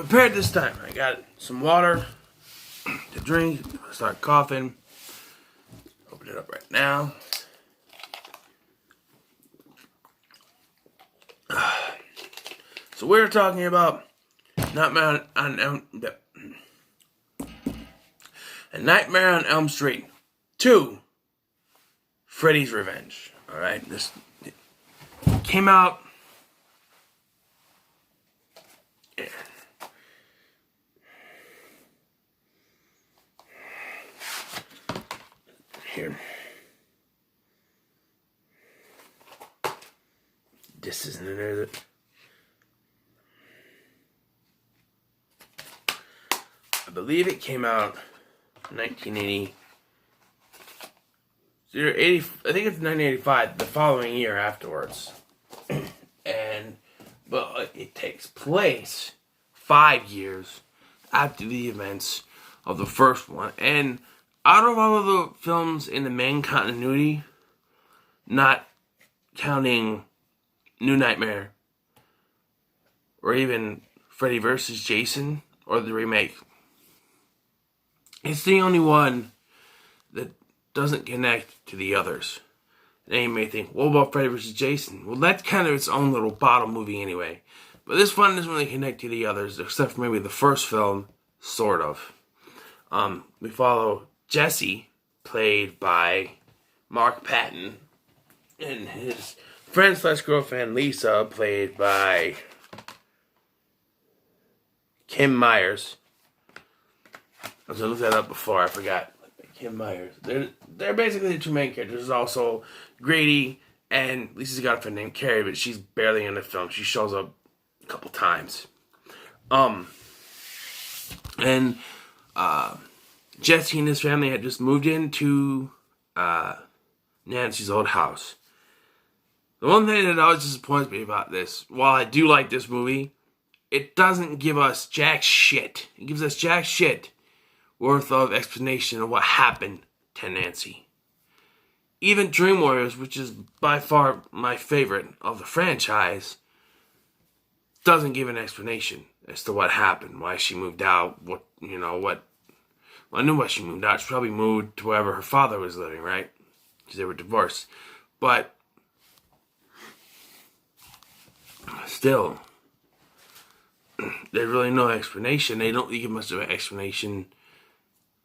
prepared this time. I got some water to drink. Start coughing. Open it up right now. So we're talking about Nightmare on Elm Street 2, Freddy's Revenge. Alright, this came out. Yeah. Here. This isn't it, is it? I believe it came out 1980. I think it's 1985, the following year afterwards. But it takes place 5 years after the events of the first one. And out of all of the films in the main continuity, not counting New Nightmare, or even Freddy vs. Jason, or the remake, it's the only one that doesn't connect to the others. And you may think, what about Freddy vs. Jason? Well, that's kind of its own little bottle movie anyway. But this one doesn't really connect to the others, except for maybe the first film, sort of. We follow Jesse, played by Mark Patton, and his friend/girlfriend Lisa, played by Kim Myers. I was going to look that up before, I forgot. Kim Myers. They're basically the two main characters. There's also Grady, and Lisa's got a friend named Carrie, but she's barely in the film. She shows up a couple times. Jesse and his family had just moved into Nancy's old house. The one thing that always disappoints me about this, while I do like this movie, it doesn't give us jack shit. It gives us jack shit worth of explanation of what happened to Nancy. Even Dream Warriors, which is by far my favorite of the franchise, doesn't give an explanation as to what happened, why she moved out, well, I knew why she moved out. She probably moved to wherever her father was living, right? Because they were divorced. But still, there's really no explanation. They don't give much of an explanation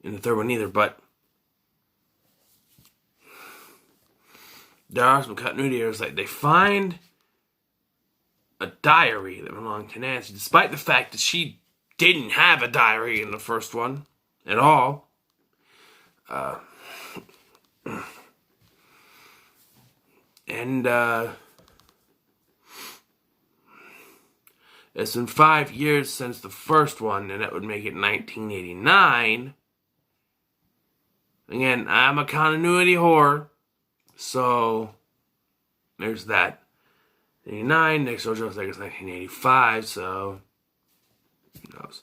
in the third one either, but there are some continuity errors. Like, they find a diary that belonged to Nancy, despite the fact that she didn't have a diary in the first one at all. It's been 5 years since the first one, and that would make it 1989. Again, I'm a continuity whore, so there's that. 89, next door looks like it's 1985, so who knows.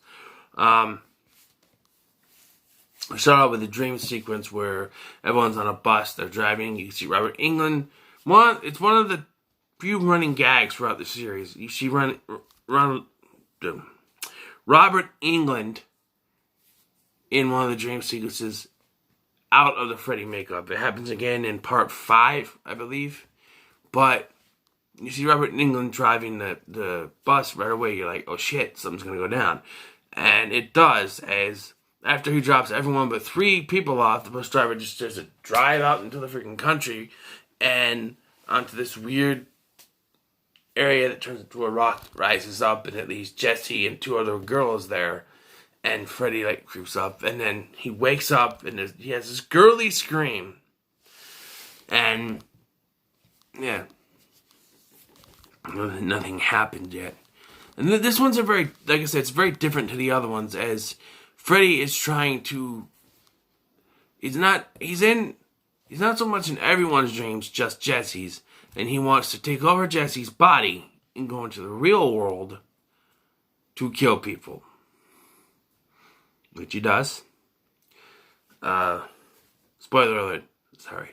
We start out with a dream sequence where everyone's on a bus, they're driving, you can see Robert Englund. It's one of the few running gags throughout the series. You see Robert Englund in one of the dream sequences out of the Freddy makeup. It happens again in part 5, I believe. But you see Robert Englund driving the bus right away. You're like, oh shit, something's going to go down. And it does, as after he drops everyone but 3 people off, the bus driver just starts to drive out into the freaking country and onto this weird area that turns into a rock, rises up, and it leaves Jesse and 2 other girls there. And Freddy, creeps up, and then he wakes up, and he has this girly scream. And, yeah, nothing happened yet. And this one's like I said, it's very different to the other ones, as Freddy is trying to, he's not so much in everyone's dreams, just Jesse's, and he wants to take over Jesse's body and go into the real world to kill people. Which he does. Spoiler alert. Sorry.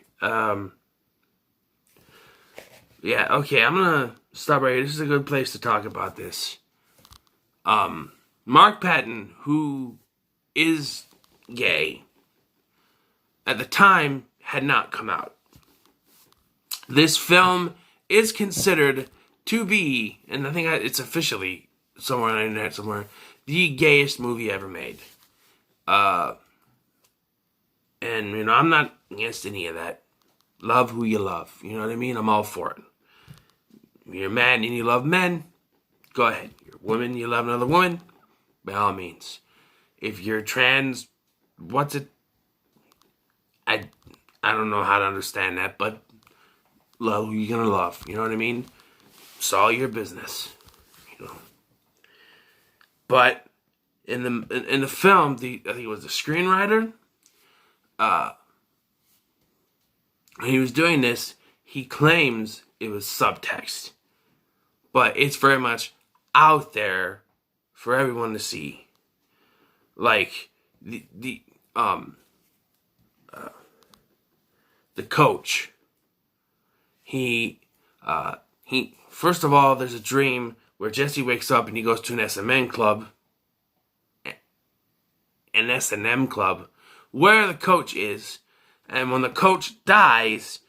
Yeah, okay, I'm gonna stop right here. This is a good place to talk about this. Mark Patton, who is gay, at the time had not come out. This film is considered to be, and I think it's officially somewhere on the internet somewhere, the gayest movie ever made. And, I'm not against any of that. Love who you love. You know what I mean? I'm all for it. If you're a man and you love men, go ahead. You're a woman, you love another woman, by all means. If you're trans, what's it? I don't know how to understand that, but love who you're gonna love. You know what I mean? It's all your business. But in the film, I think it was the screenwriter. When he was doing this, he claims it was subtext, but it's very much out there for everyone to see. Like the coach. He first of all, there's a dream where Jesse wakes up and he goes to an S&M club, where the coach is, and when the coach dies,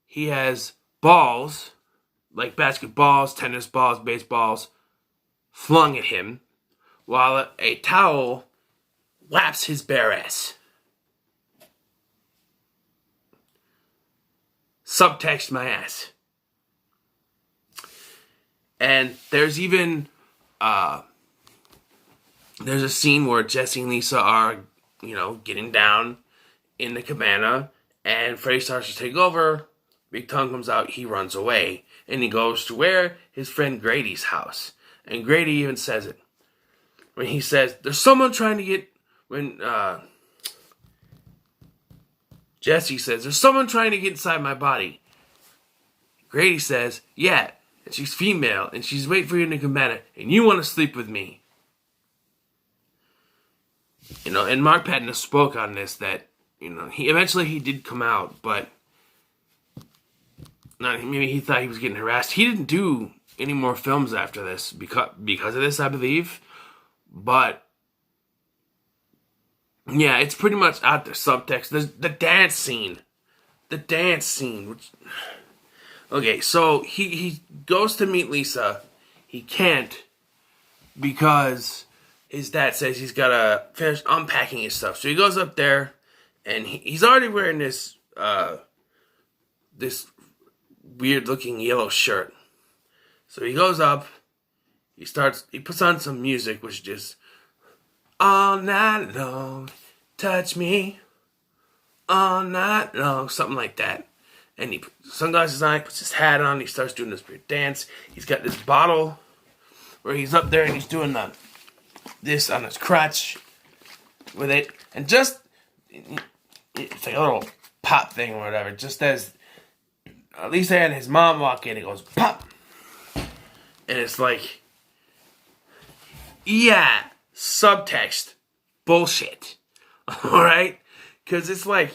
he has balls, like basketballs, tennis balls, baseballs, flung at him, while a towel whaps his bare ass. Subtext my ass. And there's even there's a scene where Jesse and Lisa are, getting down in the cabana, and Freddy starts to take over. Big Tongue comes out, he runs away, and he goes to where? His friend Grady's house. And Grady even says it. When he says, there's someone trying to get, when Jesse says, there's someone trying to get inside my body. Grady says, yeah, and she's female, and she's waiting for you in the cabana, and you want to sleep with me. And Mark Patton spoke on this, that, he eventually did come out, but maybe he thought he was getting harassed. He didn't do any more films after this because of this, I believe. But yeah, it's pretty much out there. Subtext. There's the dance scene. Which, okay, so he goes to meet Lisa. He can't because his dad says he's got to finish unpacking his stuff. So he goes up there, and he's already wearing this this weird-looking yellow shirt. So he goes up, he puts on some music, which is just, all night long, touch me, all night long, something like that. And he puts sunglasses on, he puts his hat on, he starts doing this weird dance. He's got this bottle where he's up there and he's doing this on his crotch with it. And just, it's like a little pop thing or whatever, just as Lisa and his mom walk in, it goes pop. And it's like, yeah, subtext, bullshit. Alright? Because it's like,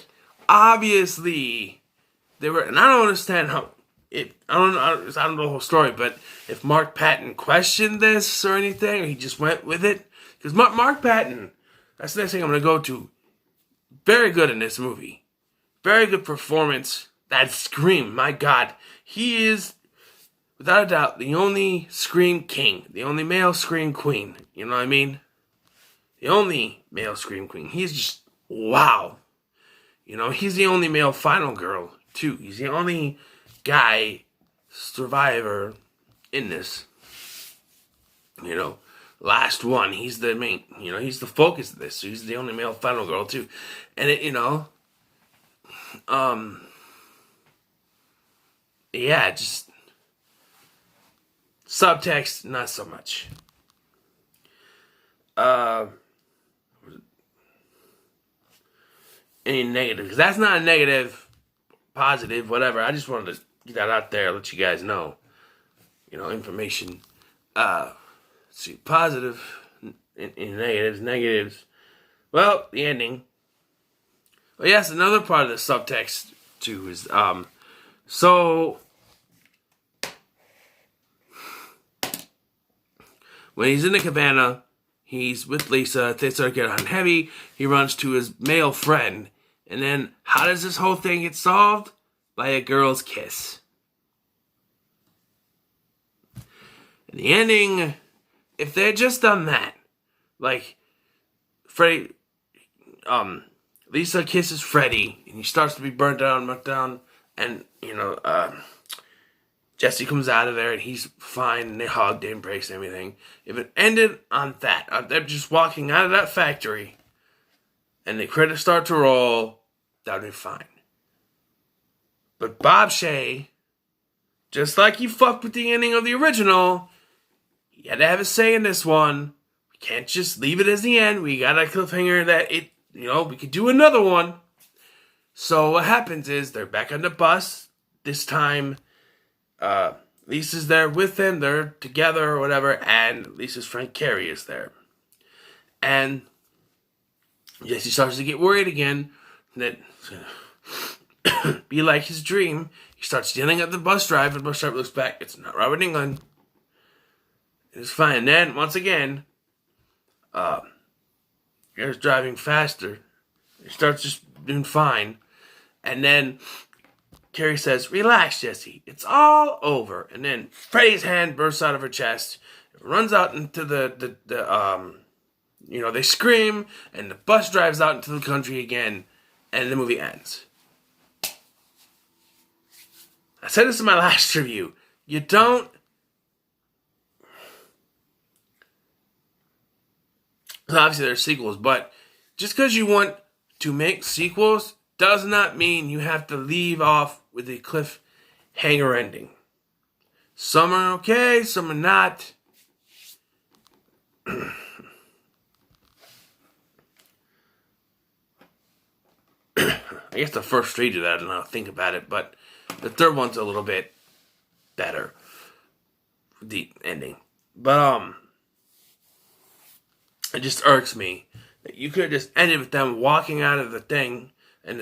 obviously, they were, and I don't understand how, I don't know the whole story, but if Mark Patton questioned this or anything, or he just went with it. Because Mark Patton, that's the next thing I'm going to go to, very good in this movie. Very good performance. That scream, my God. He is, without a doubt, the only scream king. The only male scream queen. You know what I mean? The only male scream queen. He's just, wow. He's the only male final girl, too. He's the only guy survivor in this. Last one. He's the main, he's the focus of this. So he's the only male final girl, too. And yeah, just subtext, not so much. Any negative? Because that's not a negative, positive, whatever. I just wanted to get that out there, let you guys know. Information. Let's see, positive, and negatives. Well, the ending. Well, yes, another part of the subtext too is so when he's in the cabana, He's with Lisa. They start getting hot and heavy. He runs to his male friend. And then, how does this whole thing get solved? By a girl's kiss. And the ending, if they had just done that, like, Freddy, Lisa kisses Freddy, and he starts to be burnt down, and, Jesse comes out of there, and he's fine, and they hug, they embrace everything. If it ended on that, them just walking out of that factory, and the credits start to roll, that would be fine. But Bob Shea, just like he fucked with the ending of the original, he had to have a say in this one. We can't just leave it as the end. We got a cliffhanger that we could do another one. So what happens is they're back on the bus. This time, Lisa's there with them. They're together or whatever. And Lisa's friend Carrie is there. And Jesse starts to get worried again that be like his dream. He starts yelling at the bus driver. The bus driver looks back. It's not Robert Englund. It's fine. And then, once again, he's driving faster. He starts just doing fine. And then Carrie says, "Relax, Jesse. It's all over." And then Freddy's hand bursts out of her chest. It runs out into they scream. And the bus drives out into the country again. And the movie ends. I said this in my last review. You don't... Obviously, there's sequels, but just because you want to make sequels does not mean you have to leave off with a cliffhanger ending. Some are okay, some are not. I guess the first three do that, I don't know, think about it, but the third one's a little bit better. The ending. But, it just irks me that you could have just ended with them walking out of the thing and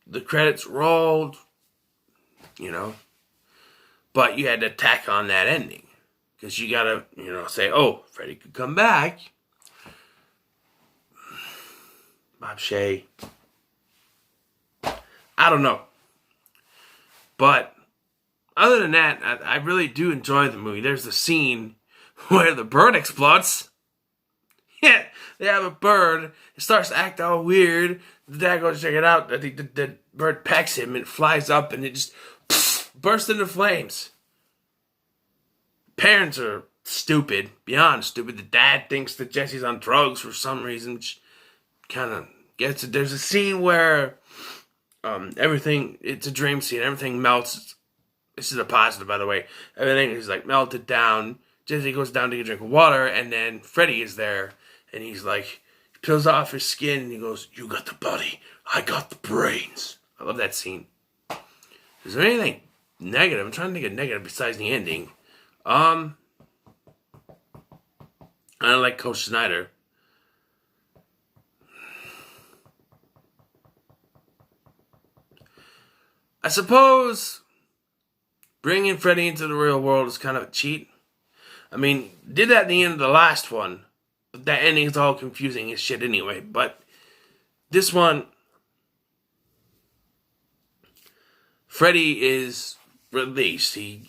the credits rolled, but you had to tack on that ending because you gotta, say, oh, Freddy could come back. Bob Shea. I don't know. But other than that, I really do enjoy the movie. There's the scene where the bird explodes. Yeah, they have a bird. It starts to act all weird. The dad goes to check it out. I think the bird pecks him and it flies up and it just bursts into flames. Parents are stupid, beyond stupid. The dad thinks that Jesse's on drugs for some reason, which kind of gets it. There's a scene where it's a dream scene. Everything melts. This is a positive, by the way. Everything is like melted down. Jesse goes down to get a drink of water, and then Freddy is there. And he's like, he peels off his skin and he goes, "You got the body, I got the brains." I love that scene. Is there anything negative? I'm trying to think of negative besides the ending. I don't like Coach Snyder. I suppose bringing Freddy into the real world is kind of a cheat. I mean, did that at the end of the last one. But that ending is all confusing as shit anyway. But this one, Freddy is released. He,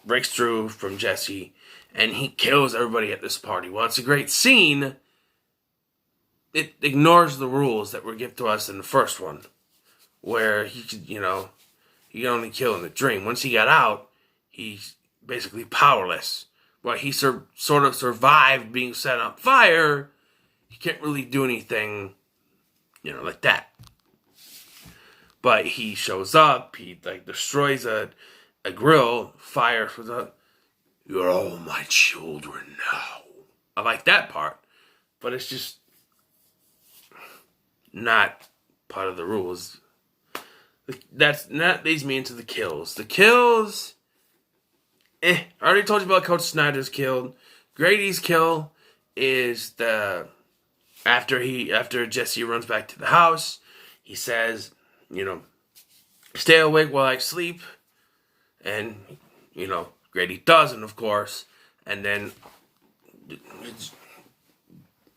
breaks through from Jesse. And he kills everybody at this party. While it's a great scene, it ignores the rules that were given to us in the first one. Where he could, he could only kill in the dream. Once he got out, he's basically powerless. Well, he sort of survived being set on fire. He can't really do anything, like that. But he shows up. He destroys a grill. Fires with "You're all my children now." I like that part, but it's just not part of the rules. That leads me into the kills. The kills. I already told you about Coach Snyder's kill. Grady's kill is after Jesse runs back to the house. He says, "Stay awake while I sleep," and Grady doesn't, of course. And then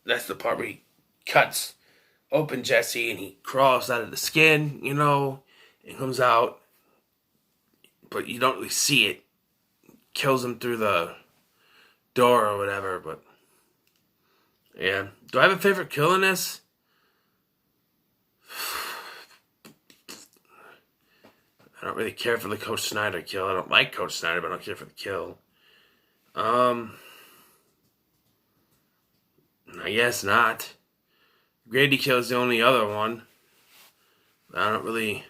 that's the part where he cuts open Jesse and he crawls out of the skin, you know, and comes out, but you don't really see it. Kills him through the door or whatever, but yeah. Do I have a favorite kill in this? I don't really care for the Coach Snyder kill. I don't like Coach Snyder, but I don't care for the kill. I guess not. Grady kill is the only other one. I don't really.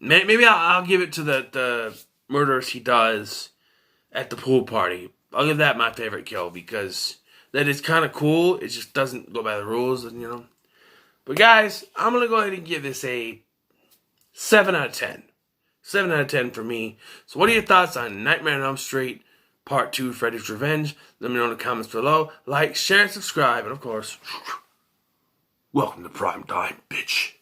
Maybe I'll give it to the murders he does at the pool party. I'll give that my favorite kill because that is kind of cool. It just doesn't go by the rules, you know. But guys, I'm gonna go ahead and give this a 7 out of 10. 7 out of 10 for me. So what are your thoughts on Nightmare on Elm Street Part 2, Freddy's Revenge? Let me know in the comments below. Like, share, and subscribe. And of course, welcome to Prime Time, bitch.